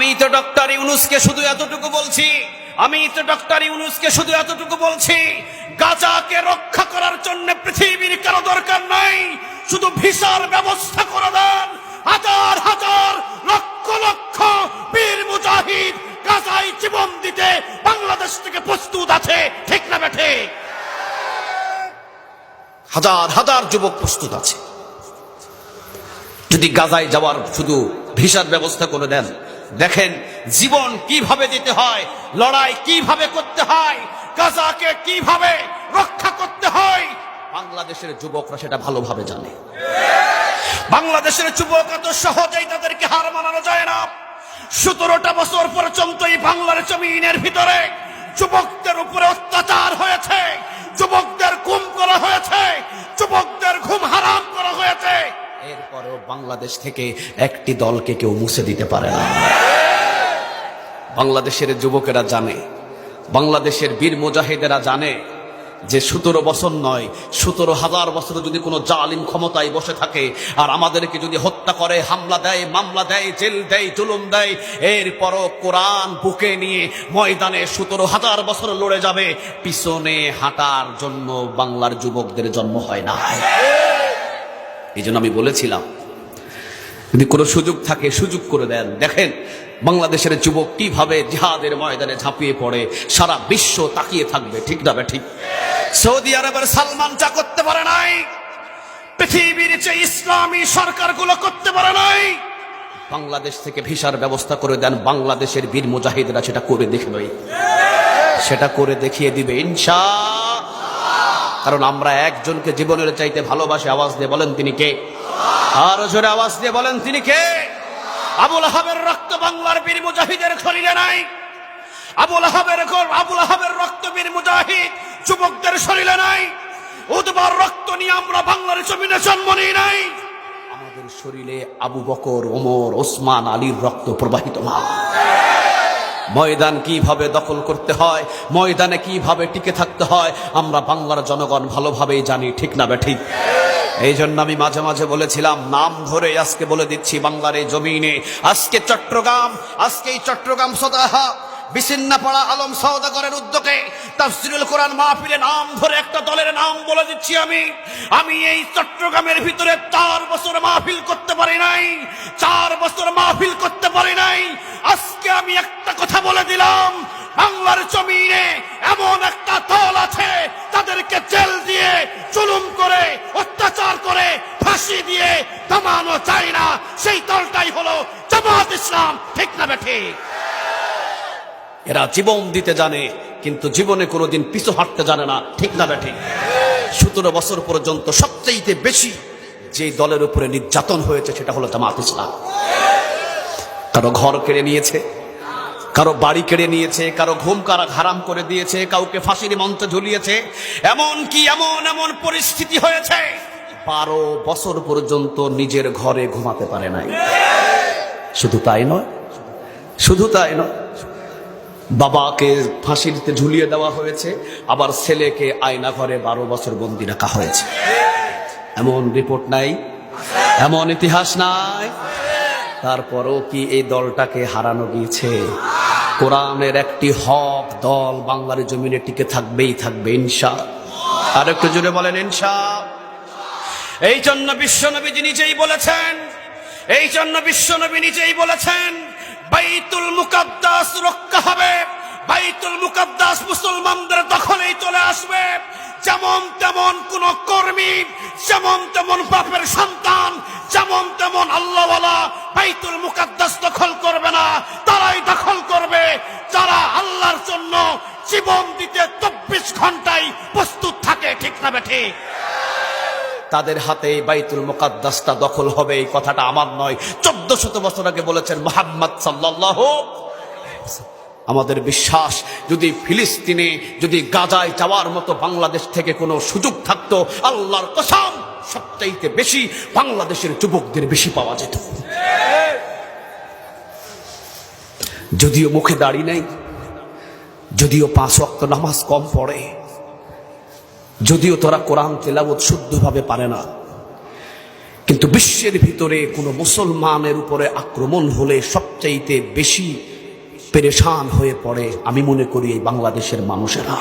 আমি তো ডক্টর ইউনূসকে শুধু এতটুকু বলছি গাজাকে রক্ষা করার জন্য পৃথিবীর কারো দরকার নাই, শুধু ভিসার ব্যবস্থা করে দেন। হাজার হাজার লক্ষ লক্ষ বীর মুজাহিদ গাজায় জীবন দিতে বাংলাদেশ থেকে প্রস্তুত আছে, ঠিক না বেঠে? হাজার হাজার যুবক প্রস্তুত আছে। যদি গাজায় যাওয়ার শুধু ভিসার ব্যবস্থা করে দেন, দেখেন জীবন কিভাবে দিতে হয়, লড়াই কিভাবে করতে হয়, গাজাকে কিভাবে রক্ষা করতে হয়, বাংলাদেশের যুবকরা সেটা ভালোভাবে জানে। বাংলাদেশের যুবক এত সহজেই তাদেরকে হার মানানো যায় না। 17টা বছর পর্যন্ত এই বাংলার জমিনের ভিতরে যুবকদের উপরে অত্যাচার হয়েছে, যুবকদের গুম করা হয়েছে, যুবকদের ঘুম হারাম করা হয়েছে। এরপরেও বাংলাদেশ থেকে একটি দলকে কেউ মুছে দিতে পারে না। বাংলাদেশের যুবকেরা জানে, বাংলাদেশের বীর মুজাহিদেরা জানে যে 17 বছর নয়, 17,000 বছর যদি কোনো জালিম ক্ষমতায় বসে থাকে আর আমাদেরকে যদি হত্যা করে, হামলা দেয়, মামলা দেয়, জেল দেয়, জুলুম দেয়, এরপরও কোরআন বুকে নিয়ে ময়দানে 17,000 বছর লড়ে যাবে। পিছনে হাঁটার জন্য বাংলার যুবকদের জন্ম হয় না। এই জন্য আমি বলেছিলাম যদি কোনো সুযোগ থাকে সুযোগ করে দেন। দেখেন বাংলাদেশের যুবক কিভাবে জিহাদের ময়দানে ঝাঁপিয়ে পড়ে, সারা বিশ্ব তাকিয়ে থাকবে, ঠিক না ঠিক? সৌদি আরবের সালমান যা করতে পারে নাই, পৃথিবীর যে ইসলামী সরকারগুলো করতে পারে নাই। বাংলাদেশ থেকে ভিসার ব্যবস্থা করে দেন, বাংলাদেশের বীর মুজাহিদরা সেটা করে দেখবে, সেটা করে দেখিয়ে দিবে ইনশাআল্লাহ। কারণ আমরা একজনকে জীবনের চাইতে ভালোবাসি। আওয়াজ দিয়ে বলেন তিনি কে? আরো জোরে আওয়াজ দিয়ে বলেন তিনি কে? আবুল আহাবের রক্ত বাংলার বীর মুজাহিদের শরীরে নাই। আবুল আহাবের রক্ত বীর মুজাহিদ যুবকদের শরীরে নাই। উদ্বার রক্ত নিয়ে আমরা বাংলার জমিনে জন্ম নিই নাই। আমাদের শরীরে আবু বকর, ওমর, ওসমান, আলীর রক্ত প্রবাহিত না। ময়দান কিভাবে দখল করতে হয়, ময়দানে কিভাবে টিকে থাকতে হয়, আমরা বাংলার জনগণ ভালোভাবেই জানি, ঠিক না ঠিক? এই জন্য আমি মাঝে মাঝে বলেছিলাম, নাম ধরে আজকে বলে দিচ্ছি, বাংলার এই জমিনে আজকে চট্টগ্রাম সদাহা বিছিন্নপাড়া আলম সওদাগরের উদ্যোগে তাফসীরুল কোরআন মাহফিলে নাম ধরে একটা দলের নাম বলে দিচ্ছি। আমি এই চট্টগ্রামের ভিতরে 4 বছর মাহফিল করতে পারি নাই, 4 বছর মাহফিল করতে পারি নাই। আজকে আমি একটা কথা বলে দিলাম, বাংলার জমিনে এমন একটা দল আছে তাদেরকে জেল দিয়ে, জুলুম করে, অত্যাচার করে, ফাঁসি দিয়ে থামানো যায় না। সেই দলটাই হলো জামাত ইসলাম, ঠিক না ঠিক? এরা জীবন দিতে জানে কিন্তু জীবনে কোনোদিন পিছু হাঁটতে জানে না, ঠিক না ঠিক? 17 বছর পর্যন্ত সবচেয়ে বেশি যে দলের উপরে নির্যাতন হয়েছে সেটা হলো জামাত ইসলাম। কারো ঘর কেড়ে নিয়েছে, কারো বাড়ি কেড়ে নিয়েছে, কারো ঘুম হারাম করে দিয়েছে, কাউকে ফাঁসির মঞ্চে ঝুলিয়েছে। এমনকি এমন পরিস্থিতি হয়েছে 12 বছর পর্যন্ত নিজের ঘরে ঘুমাতে পারে নাই। শুধু তাই নয়, বাবাকে ফাঁসিতে ঝুলিয়ে দেওয়া হয়েছে, আবার ছেলেকে আয়না ঘরে 12 বছর বন্দী রাখা হয়েছে। এমন রিপোর্ট নাই, এমন ইতিহাস নাই। তারপরও কি এই দলটাকে হারানো গিয়েছে? কোরআনের একটি হক দল বাংলার জমিনে টিকে থাকবে ইনশাআল্লাহ। আর একটু জোরে বলেন ইনশাআল্লাহ। এই জন্য বিশ্বনবী নিজেই বলেছেন বাইতুল মুকাদ্দাস রক্ষা হবে, বাইতুল মুকাদ্দাস মুসলমানদের দখলেই চলে আসবে। যেমন তেমন কোন কর্মী, যেমন তেমন বাপের সন্তান, যেমন তেমন আল্লাহওয়ালা বাইতুল মুকাদ্দাস দখল করবে না। তারাই দখল করবে যারা আল্লাহর জন্য জীবন দিতে 24 ঘন্টায় প্রস্তুত থাকে, ঠিক না ঠিক? তাদের হাতে বাইতুল মুকাদ্দাসটা দখল হবে। এই কথাটা আমার নয়, 1400 বছর আগে বলেছেন মুহাম্মদ সাল্লাল্লাহু আলাইহি ওয়াসাল্লাম। আমাদের বিশ্বাস, যদি ফিলিস্তিনে, যদি গাজায় যাওয়ার মতো বাংলাদেশ থেকে কোনো সুযোগ থাকতো, আল্লাহর কসম সবচাইতে বেশি বাংলাদেশের যুবকদের বেশি পাওয়া যেত। যদিও মুখে দাড়ি নেই, যদিও 5 ওয়াক্ত নামাজ কম পড়ে, যদিও তোরা কোরআন তেলাওয়াত শুদ্ধভাবে পারে না, কিন্তু বিশ্বের ভিতরে কোনো মুসলমানের উপরে আক্রমণ হলে সবচাইতে বেশি পেরেশান হয়ে পড়ে আমি মনে করি এই বাংলাদেশের মানুষেরা।